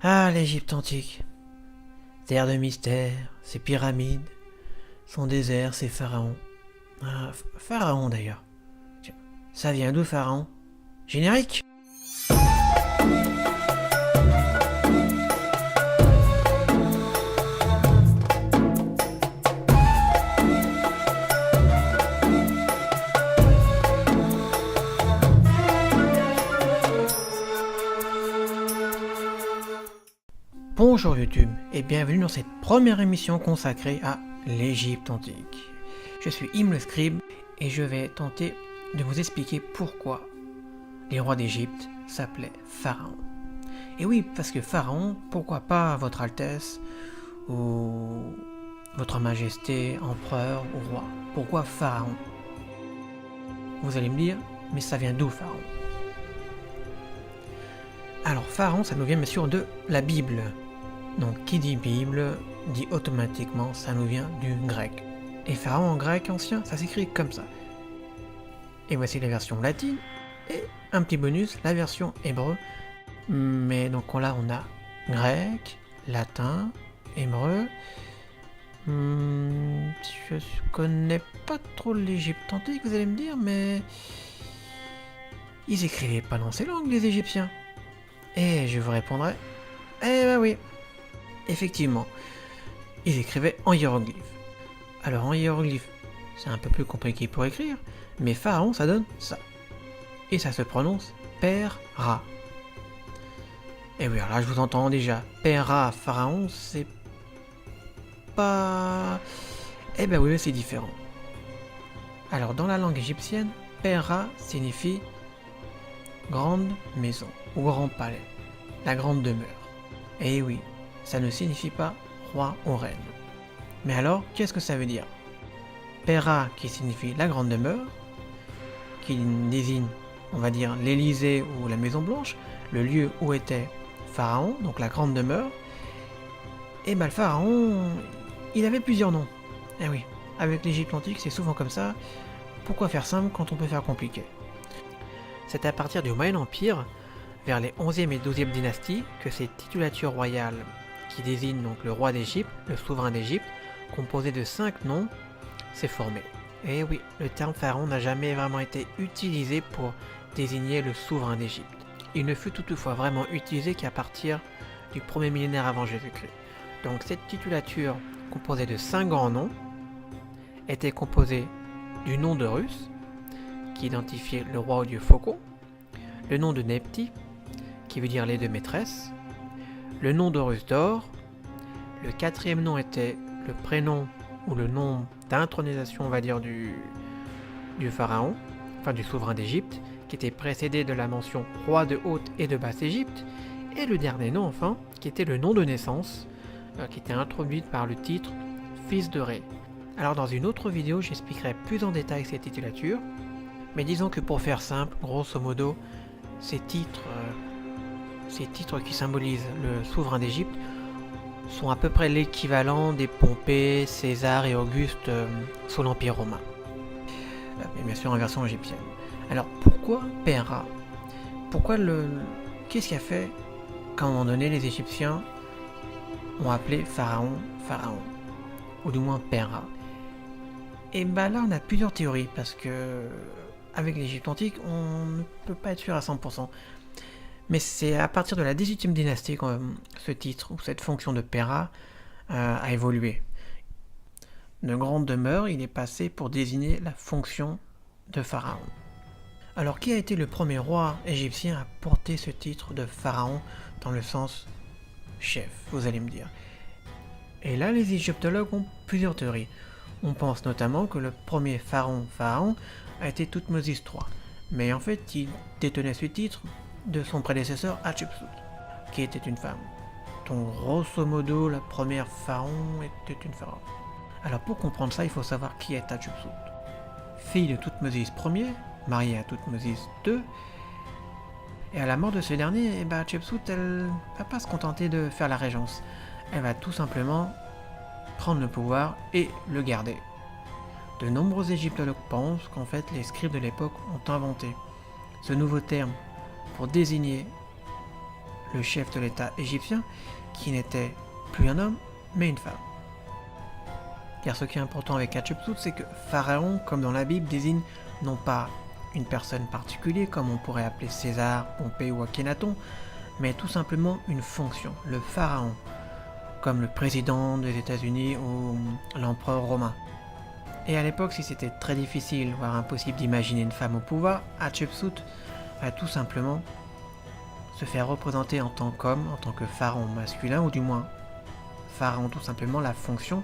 Ah, l'Égypte antique. Terre de mystère, ses pyramides, son désert, ses pharaons. Ah, pharaon d'ailleurs. Tiens, ça vient d'où, pharaon? Générique. Bonjour YouTube et bienvenue dans cette première émission consacrée à l'Égypte antique. Je suis Im le Scribe et je vais tenter de vous expliquer pourquoi les rois d'Égypte s'appelaient pharaons. Et oui, parce que pharaon, pourquoi pas votre Altesse ou votre Majesté, empereur ou roi? Pourquoi pharaon? Vous allez me dire, mais ça vient d'où pharaon? Alors pharaon, ça nous vient bien sûr de la Bible. Donc qui dit Bible, dit automatiquement ça nous vient du grec. Et pharaon en grec ancien, ça s'écrit comme ça. Et voici la version latine, et un petit bonus, la version hébreu. Mais donc là on a grec, latin, hébreu. Je connais pas trop l'Égypte antique, vous allez me dire, mais ils écrivaient pas dans ces langues les Égyptiens. Et je vous répondrai, eh ben oui. Effectivement, ils écrivaient en hiéroglyphes. Alors en hiéroglyphes, c'est un peu plus compliqué pour écrire, mais pharaon ça donne ça. Et ça se prononce Père-Ra. Et oui, alors là je vous entends déjà, Père-Ra, pharaon, c'est pas... Eh ben oui, c'est différent. Alors dans la langue égyptienne, Père-Ra signifie grande maison ou grand palais, la grande demeure. Et oui, ça ne signifie pas roi ou reine. Mais alors, qu'est-ce que ça veut dire? Pera qui signifie la grande demeure, qui désigne, on va dire, l'Élysée ou la Maison Blanche, le lieu où était Pharaon, donc la grande demeure. Et ben le Pharaon, il avait plusieurs noms. Eh oui, avec l'Égypte antique, c'est souvent comme ça. Pourquoi faire simple quand on peut faire compliqué? C'est à partir du Moyen Empire, vers les 11e et 12e dynasties, que ces titulatures royales qui désigne donc le roi d'Égypte, le souverain d'Égypte, composé de 5 noms, s'est formé. Et oui, le terme pharaon n'a jamais vraiment été utilisé pour désigner le souverain d'Égypte. Il ne fut toutefois vraiment utilisé qu'à partir du 1er millénaire avant Jésus-Christ. Donc cette titulature, composée de 5 grands noms, était composée du nom d'Horus, qui identifiait le roi au dieu Phocon, le nom de Nepti, qui veut dire les deux maîtresses, le nom d'Horus d'or, le 4e nom était le prénom ou le nom d'intronisation, on va dire, du pharaon, enfin du souverain d'Égypte, qui était précédé de la mention roi de Haute et de Basse Égypte, et le dernier nom enfin, qui était le nom de naissance, qui était introduit par le titre fils de Ré. Alors dans une autre vidéo, j'expliquerai plus en détail ces titulatures, mais disons que pour faire simple, grosso modo, ces titres qui symbolisent le souverain d'Égypte sont à peu près l'équivalent des Pompée, César et Auguste sous l'Empire romain. Mais bien sûr en version égyptienne. Alors pourquoi Pera? Qu'est-ce qui a fait qu'à un moment donné les Égyptiens ont appelé Pharaon Pharaon? Ou du moins Pera? Et bah là on a plusieurs théories parce que avec l'Égypte antique on ne peut pas être sûr à 100%. Mais c'est à partir de la 18e dynastie que ce titre ou cette fonction de Pera a évolué. De grande demeure, il est passé pour désigner la fonction de pharaon. Alors qui a été le premier roi égyptien à porter ce titre de pharaon dans le sens chef, vous allez me dire? Et là, les égyptologues ont plusieurs théories. On pense notamment que le premier pharaon a été Toutmosis III. Mais en fait, il détenait ce titre de son prédécesseur Hatshepsut, qui était une femme. Donc grosso modo, la première pharaon était une pharaon. Alors pour comprendre ça, il faut savoir qui est Hatshepsut. Fille de Toutmosis Ier, mariée à Toutmosis II, et à la mort de ce dernier, Hatshepsut, elle va pas se contenter de faire la régence. Elle va tout simplement prendre le pouvoir et le garder. De nombreux égyptologues pensent qu'en fait les scribes de l'époque ont inventé ce nouveau terme pour désigner le chef de l'État égyptien, qui n'était plus un homme, mais une femme. Car ce qui est important avec Hatshepsut, c'est que Pharaon, comme dans la Bible, désigne non pas une personne particulière, comme on pourrait appeler César, Pompée ou Akhenaton, mais tout simplement une fonction, le pharaon, comme le président des États-Unis ou l'empereur romain. Et à l'époque, si c'était très difficile, voire impossible d'imaginer une femme au pouvoir, Hatshepsut va tout simplement se faire représenter en tant qu'homme, en tant que pharaon masculin, ou du moins pharaon tout simplement la fonction.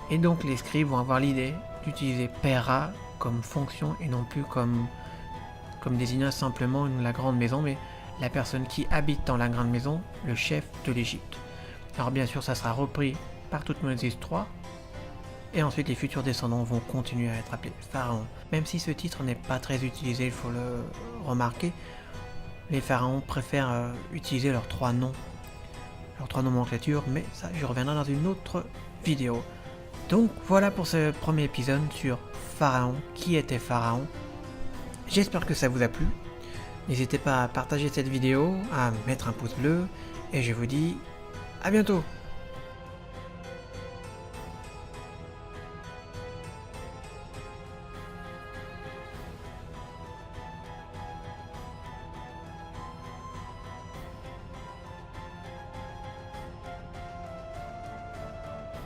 Et donc les scribes vont avoir l'idée d'utiliser Pera comme fonction et non plus comme désignant simplement la grande maison, mais la personne qui habite dans la grande maison, le chef de l'Égypte. Alors bien sûr, ça sera repris par Toutmose III, et ensuite les futurs descendants vont continuer à être appelés pharaons. Même si ce titre n'est pas très utilisé, il faut le remarquer, les pharaons préfèrent utiliser leurs trois noms, leurs trois nomenclatures, mais ça je reviendrai dans une autre vidéo. Donc voilà pour ce premier épisode sur Pharaon, qui était Pharaon. J'espère que ça vous a plu. N'hésitez pas à partager cette vidéo, à mettre un pouce bleu, et je vous dis à bientôt.